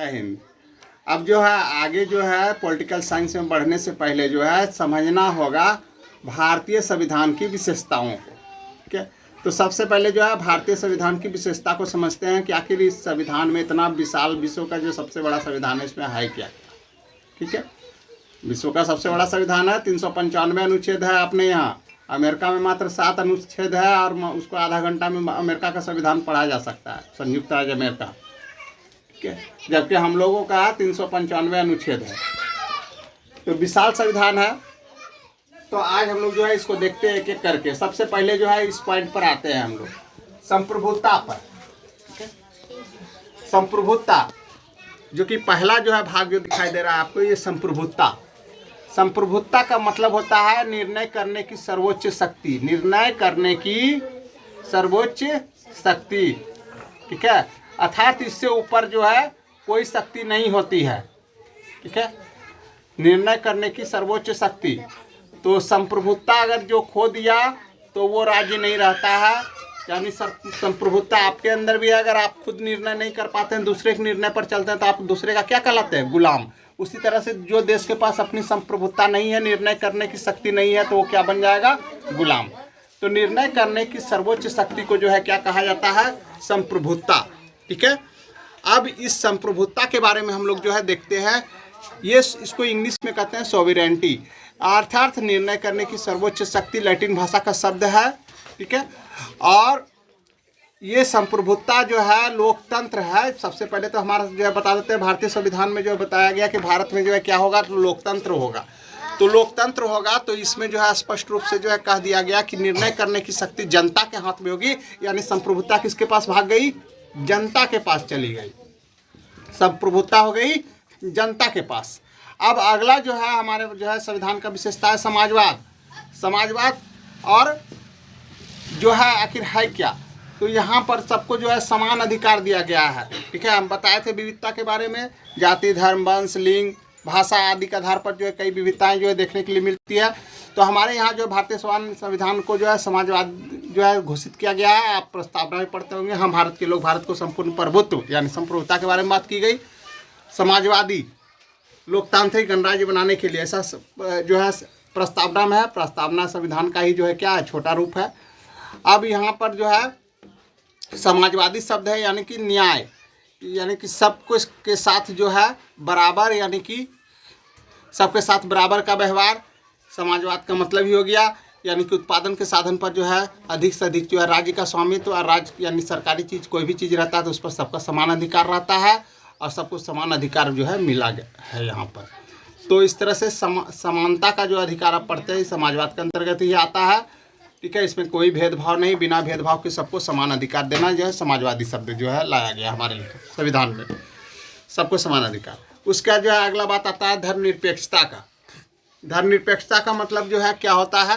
जय हिंद। अब जो है आगे जो है पॉलिटिकल साइंस में बढ़ने से पहले जो है समझना होगा भारतीय संविधान की विशेषताओं को। ठीक है, तो सबसे पहले जो है भारतीय संविधान की विशेषता को समझते हैं कि आखिर इस संविधान में इतना विशाल, विश्व का जो सबसे बड़ा संविधान है, इसमें है क्या। ठीक है, विश्व का सबसे बड़ा संविधान है, 395 अनुच्छेद है अपने यहाँ। अमेरिका में मात्र 7 अनुच्छेद है और उसको आधा घंटा में अमेरिका का संविधान पढ़ा जा सकता है, संयुक्त राज्य अमेरिका। ठीक है, जबकि हम लोगों का 395 अनुच्छेद है, तो विशाल संविधान है। तो आज हम लोग जो है इसको देखते हैं एक एक करके। सबसे पहले जो है इस पॉइंट पर आते हैं हम लोग, संप्रभुता पर। संप्रभुता, जो कि पहला जो है भाग जो दिखाई दे रहा है आपको, ये संप्रभुता। संप्रभुता का मतलब होता है निर्णय करने की सर्वोच्च शक्ति। निर्णय करने की सर्वोच्च शक्ति, ठीक है, अर्थात इससे ऊपर जो है कोई शक्ति नहीं होती है। ठीक है, निर्णय करने की सर्वोच्च शक्ति। तो संप्रभुता अगर जो खो दिया तो वो राज्य नहीं रहता है। यानी संप्रभुता आपके अंदर भी है। अगर आप खुद निर्णय नहीं कर पाते हैं, दूसरे के निर्णय पर चलते हैं, तो आप दूसरे का क्या कहलाते हैं? गुलाम। उसी तरह से जो देश के पास अपनी संप्रभुता नहीं है, निर्णय करने की शक्ति नहीं है, तो वो क्या बन जाएगा? गुलाम। तो निर्णय करने की सर्वोच्च शक्ति को जो है क्या कहा जाता है? संप्रभुता। ठीक है, अब इस संप्रभुता के बारे में हम लोग जो है देखते हैं। ये इसको इंग्लिश में कहते हैं सॉवरेनिटी, अर्थात निर्णय करने की सर्वोच्च शक्ति। लैटिन भाषा का शब्द है। ठीक है, और ये संप्रभुता जो है लोकतंत्र है। सबसे पहले तो हमारा जो है बता देते हैं, भारतीय संविधान में जो है बताया गया कि भारत में जो है क्या होगा? तो लोकतंत्र होगा। तो लोकतंत्र होगा तो इसमें जो है स्पष्ट रूप से जो है कह दिया गया कि निर्णय करने की शक्ति जनता के हाथ में होगी। यानी संप्रभुता किसके पास भाग गई? जनता के पास चली गई। संप्रभुता हो गई जनता के पास। अब अगला जो है हमारे जो है संविधान का विशेषता है समाजवाद। समाजवाद और जो है आखिर है क्या? तो यहाँ पर सबको जो है समान अधिकार दिया गया है। ठीक है, हम बताए थे विविधता के बारे में, जाति, धर्म, वंश, लिंग, भाषा आदि के आधार पर जो है कई विविधताएं जो है देखने के लिए मिलती है। तो हमारे यहाँ जो भारतीय संविधान को जो है समाजवाद जो है घोषित किया गया है। आप प्रस्तावना में पढ़ते होंगे, हम भारत के लोग, भारत को संपूर्ण प्रभुत्व यानी संप्रभुता के बारे में बात की गई। समाजवादी लोकतांत्रिक गणराज्य बनाने के लिए ऐसा जो है प्रस्तावना में है। प्रस्तावना संविधान का ही जो है क्या है? छोटा रूप है। अब यहाँ पर जो है समाजवादी शब्द है यानी कि न्याय, यानी कि सबको के साथ जो है बराबर, यानी कि सबके साथ बराबर का व्यवहार। समाजवाद का मतलब ही हो गया यानी कि उत्पादन के साधन पर जो है अधिक से अधिक जो है राज्य का स्वामित्व, और राज्य यानी सरकारी चीज़ कोई भी चीज़ रहता है तो उस पर सबका समान अधिकार रहता है और सबको समान अधिकार जो है मिला है यहाँ पर। तो इस तरह से समानता का जो अधिकार आप पढ़ते हैं समाजवाद के अंतर्गत ही आता है। ठीक है, इसमें कोई भेदभाव नहीं, बिना भेदभाव के सबको समान अधिकार देना जो है समाजवादी शब्द जो है लाया गया हमारे संविधान में, सबको समान अधिकार। उसका जो है अगला बात आता है धर्मनिरपेक्षता का। धर्मनिरपेक्षता का मतलब जो है क्या होता है?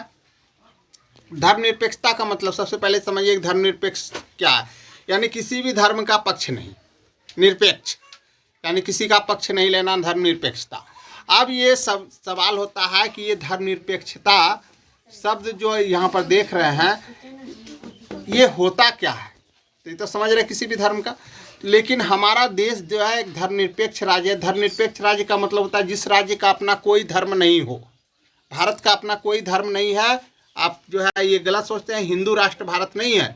धर्मनिरपेक्षता का मतलब सबसे पहले समझिए कि धर्मनिरपेक्ष क्या है। यानी किसी भी धर्म का पक्ष नहीं, निरपेक्ष यानी किसी का पक्ष नहीं लेना, धर्मनिरपेक्षता। अब ये सब सवाल होता है कि ये धर्मनिरपेक्षता शब्द जो यहाँ पर देख रहे हैं ये होता क्या है? तो ये तो समझ रहे किसी भी धर्म का, लेकिन हमारा देश जो है एक धर्मनिरपेक्ष राज्य है। धर्मनिरपेक्ष राज्य का मतलब होता है जिस राज्य का अपना कोई धर्म नहीं हो। भारत का अपना कोई धर्म नहीं है। आप जो है ये गलत सोचते हैं, हिंदू राष्ट्र भारत नहीं है,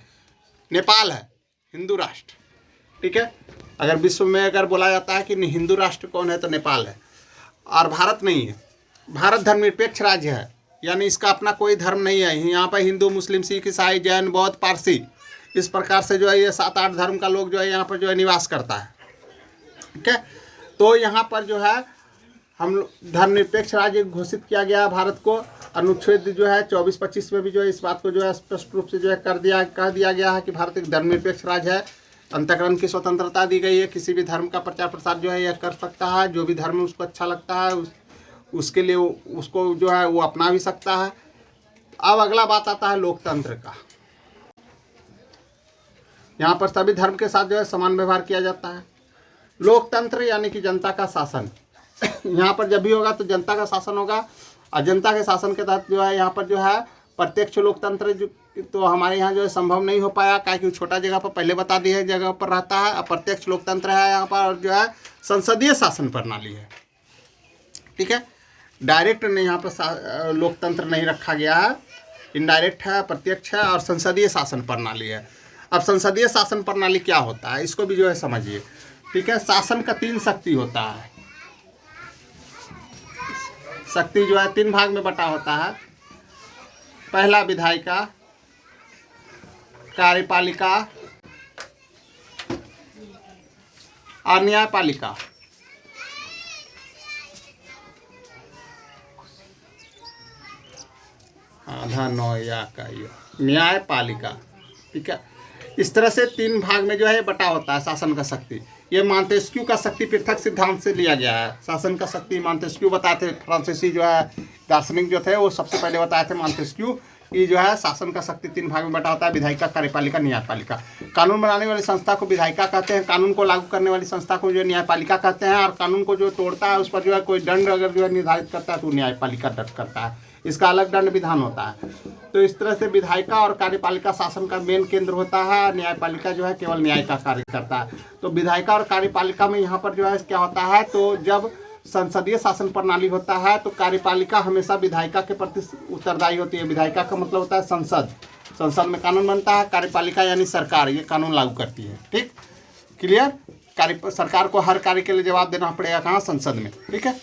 नेपाल है हिंदू राष्ट्र। ठीक है, अगर विश्व में अगर बोला जाता है कि हिंदू राष्ट्र कौन है तो नेपाल है, और भारत नहीं है। भारत धर्मनिरपेक्ष राज्य है, यानी इसका अपना कोई धर्म नहीं है। यहाँ पर हिंदू, मुस्लिम, सिख, ईसाई, जैन, बौद्ध, पारसी, इस प्रकार से जो है ये 7-8 धर्म का लोग जो है यहाँ पर जो है निवास करता है। ठीक है, तो यहाँ पर जो है हम धर्मनिरपेक्ष राज्य घोषित किया गया भारत को। अनुच्छेद जो है 24-25 में भी जो है इस बात को जो है स्पष्ट रूप से जो है कह दिया गया है कि भारत एक धर्मनिरपेक्ष राज्य है। अंतःकरण की स्वतंत्रता दी गई है। किसी भी धर्म का प्रचार प्रसार जो है यह कर सकता है। जो भी धर्म उसको अच्छा लगता है उसके लिए उसको जो है वो अपना भी सकता है। अब अगला बात आता है लोकतंत्र का। यहाँ पर सभी धर्म के साथ जो है समान व्यवहार किया जाता है। लोकतंत्र यानी कि जनता का शासन। यहाँ पर जब भी होगा तो जनता का शासन होगा, और जनता के शासन के तहत जो है यहाँ पर जो है प्रत्यक्ष लोकतंत्र जो तो हमारे यहाँ जो है संभव नहीं हो पाया, क्योंकि छोटा जगह पर पहले बता दिए जगह पर रहता है। अप्रत्यक्ष लोकतंत्र है यहाँ पर, जो है संसदीय शासन प्रणाली है, ठीक है। डायरेक्ट नहीं यहाँ पर लोकतंत्र नहीं रखा गया है, इनडायरेक्ट है, प्रत्यक्ष है और संसदीय शासन प्रणाली है। अब संसदीय शासन प्रणाली क्या होता है, इसको भी जो है समझिए, ठीक है। शासन का 3 शक्ति होता है, शक्ति जो है 3 भाग में बटा होता है। पहला विधायिका, कार्यपालिका और न्यायपालिका। आधा 9 या का न्यायपालिका, ठीक है। इस तरह से 3 भाग में जो है बटा होता है शासन का शक्ति। ये मॉन्टेस्क्यू का शक्ति पृथक सिद्धांत से लिया गया है। शासन का शक्ति मॉन्टेस्क्यू बताए थे, फ्रांसीसी जो है दार्शनिक जो थे वो सबसे पहले बताए थे मॉन्टेस्क्यू कि जो है शासन का शक्ति 3 भाग में बटा होता है, विधायिका, कार्यपालिका, न्यायपालिका। कानून बनाने वाली संस्था को विधायिका कहते हैं, कानून को लागू करने वाली संस्था को जो है न्यायपालिका कहते हैं, और कानून को जो तोड़ता है उस पर जो है कोई दंड अगर जो है निर्धारित करता है तो न्यायपालिका दंड करता है, इसका अलग दंड विधान होता है। तो इस तरह से विधायिका और कार्यपालिका शासन का मेन केंद्र होता है, न्यायपालिका जो है केवल न्याय का कार्य करता है। तो विधायिका और कार्यपालिका में यहाँ पर जो है क्या होता है, तो जब संसदीय शासन प्रणाली होता है तो कार्यपालिका हमेशा विधायिका के प्रति उत्तरदायी होती है। विधायिका का मतलब होता है संसद, संसद में कानून बनता है, कार्यपालिका यानी सरकार, ये कानून लागू करती है, ठीक, क्लियर। सरकार को हर कार्य के लिए जवाब देना पड़ेगा कहाँ, संसद में, ठीक है।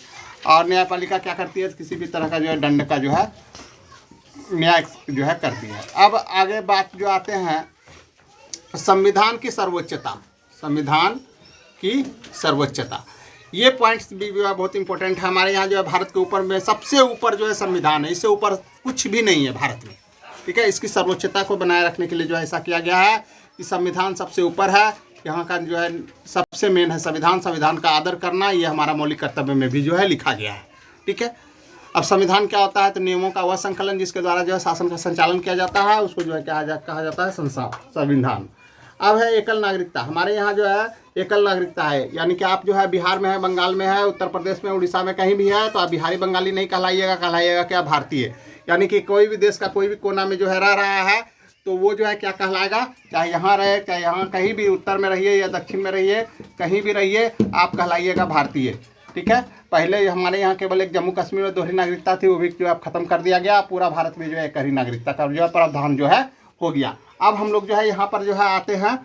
और न्यायपालिका क्या करती है, किसी भी तरह का जो है दंड का जो है न्याय जो है करती है। अब आगे बात जो आते हैं संविधान की सर्वोच्चता, संविधान की सर्वोच्चता, ये पॉइंट्स भी बहुत इंपॉर्टेंट है। हमारे यहाँ जो है भारत के ऊपर में सबसे ऊपर जो है संविधान है, इससे ऊपर कुछ भी नहीं है भारत में, ठीक है। इसकी सर्वोच्चता को बनाए रखने के लिए जो है ऐसा किया गया है कि संविधान सबसे ऊपर है, यहाँ का जो है सबसे मेन है संविधान, संविधान का आदर करना, ये हमारा मौलिक कर्तव्य में भी जो है लिखा गया है, ठीक है। अब संविधान क्या होता है, तो नियमों का वह संकलन जिसके द्वारा जो है शासन का संचालन किया जाता है, उसको जो है कहा जाता है संविधान। अब है एकल नागरिकता, हमारे यहाँ जो है एकल नागरिकता है, यानी कि आप जो है बिहार में है, बंगाल में है, उत्तर प्रदेश में, उड़ीसा में कहीं भी है तो आप बिहारी बंगाली नहीं कहलाइएगा, कहलाइएगा क्या, भारतीय। यानी कि कोई भी देश का कोई भी कोना में जो है रह रहा है तो वो जो है क्या कहलाएगा, चाहे यहाँ रहे, चाहे यहाँ कहीं भी उत्तर में रहिए या दक्षिण में रहिए, कहीं भी रहिए, आप कहलाइएगा भारतीय, ठीक है। पहले हमारे यहाँ केवल एक जम्मू कश्मीर में 2 नागरिकता थी, वो भी जो है खत्म कर दिया गया, पूरा भारत में जो है 1 नागरिकता का जो है प्रावधान जो है हो गया। अब हम लोग जो है यहाँ पर जो है आते हैं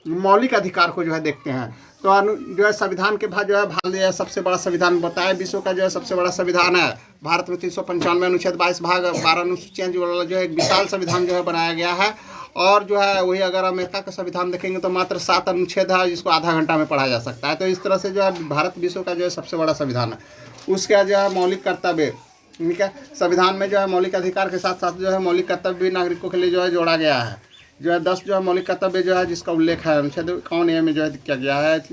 मौलिक अधिकार को जो है देखते हैं। तो जो है संविधान के बाद जो है भारत सबसे बड़ा संविधान बताया, विश्व का जो है सबसे बड़ा संविधान है। भारत में 395 अनुच्छेद 22 भाग 12 अनुसूचियाँ जो है एक विशाल संविधान जो है बनाया गया है। और जो है वही अगर अमेरिका का संविधान देखेंगे तो मात्र 7 अनुच्छेद है, जिसको आधा घंटा में पढ़ा जा सकता है। तो इस तरह से जो है भारत विश्व का जो है सबसे बड़ा संविधान है। उसका जो है मौलिक कर्तव्य, ठीक है, संविधान में जो है मौलिक अधिकार के साथ साथ जो है मौलिक कर्तव्य भी नागरिकों के लिए जो है जोड़ा गया है। जो है 10 जो है मौलिक कर्तव्य जो है जिसका उल्लेख है अनुच्छेद 51 में जो है किया गया है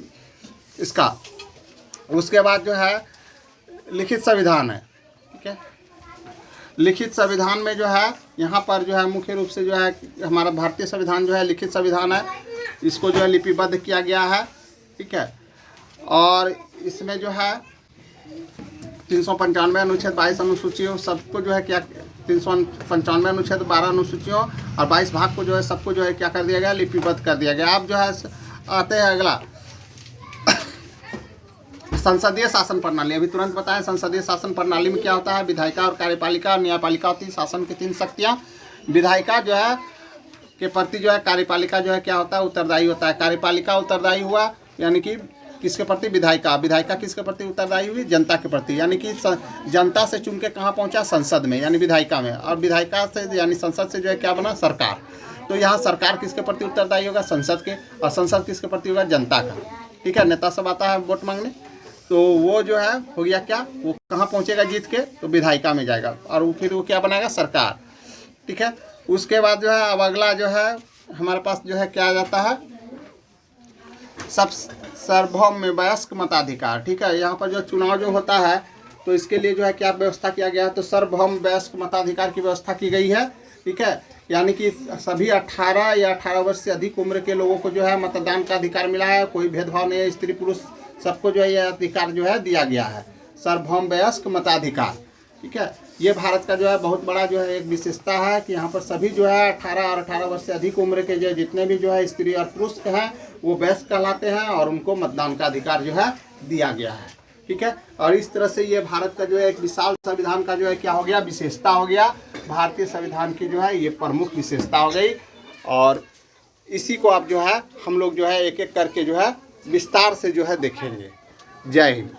इसका। उसके बाद जो है लिखित संविधान है, ठीक है। लिखित संविधान में जो है यहाँ पर जो है मुख्य रूप से जो है हमारा भारतीय संविधान जो है लिखित संविधान है, इसको जो है लिपिबद्ध किया गया है, ठीक है। और इसमें जो है 395 अनुच्छेद 22 अनुसूचियों सबको जो है क्या 395 अनुच्छेद 12 अनुसूचियों और 22 भाग को जो है सबको जो है क्या कर दिया गया, लिपिबद्ध कर दिया गया। अब जो है आते हैं अगला संसदीय शासन प्रणाली। अभी तुरंत बताएं संसदीय शासन प्रणाली में क्या होता है। विधायिका और कार्यपालिका और न्यायपालिका होती है, शासन की 3 शक्तियाँ। विधायिका जो है के प्रति जो है कार्यपालिका जो है क्या होता है, उत्तरदायी होता है। कार्यपालिका उत्तरदायी हुआ यानी कि किसके प्रति, विधायिका। विधायिका किसके प्रति उत्तरदायी हुई, जनता के प्रति, यानी कि जनता से चुन के कहाँ पहुँचा, संसद में, यानी विधायिका में। और विधायिका से यानी संसद से जो है क्या बना, सरकार। तो यहाँ सरकार किसके प्रति उत्तरदायी होगा, संसद के। और संसद किसके प्रति होगा, जनता का, ठीक है। नेता सब आता है वोट मांगने, तो वो जो है हो गया क्या, वो कहाँ पहुँचेगा जीत के, तो विधायिका में जाएगा। और वो फिर वो क्या बनाएगा, सरकार, ठीक है। उसके बाद जो है अब अगला जो है हमारे पास जो है क्या आ जाता है, सब सार्वभौम में वयस्क मताधिकार, ठीक है। यहाँ पर जो चुनाव जो होता है तो इसके लिए जो है क्या व्यवस्था किया गया है, तो सार्वभौम वयस्क मताधिकार की व्यवस्था की गई है, ठीक है। यानी कि सभी 18 या 18 वर्ष से अधिक उम्र के लोगों को जो है मतदान का अधिकार मिला है। कोई भेदभाव नहीं है, स्त्री पुरुष सबको जो है यह अधिकार जो है दिया गया है, सार्वभौम वयस्क मताधिकार, ठीक है। ये भारत का जो है बहुत बड़ा जो है एक विशेषता है कि यहाँ पर सभी जो है 18 और 18 वर्ष से अधिक उम्र के जो जितने भी जो है स्त्री और पुरुष हैं वो वयस्क कहलाते हैं और उनको मतदान का अधिकार जो है दिया गया है, ठीक है। और इस तरह से ये भारत का जो है एक विशाल संविधान का जो है क्या हो गया, विशेषता हो गया। भारतीय संविधान की जो है ये प्रमुख विशेषता हो गई। और इसी को आप जो है हम लोग जो है एक एक करके जो है विस्तार से जो है देखेंगे। जय हिंद।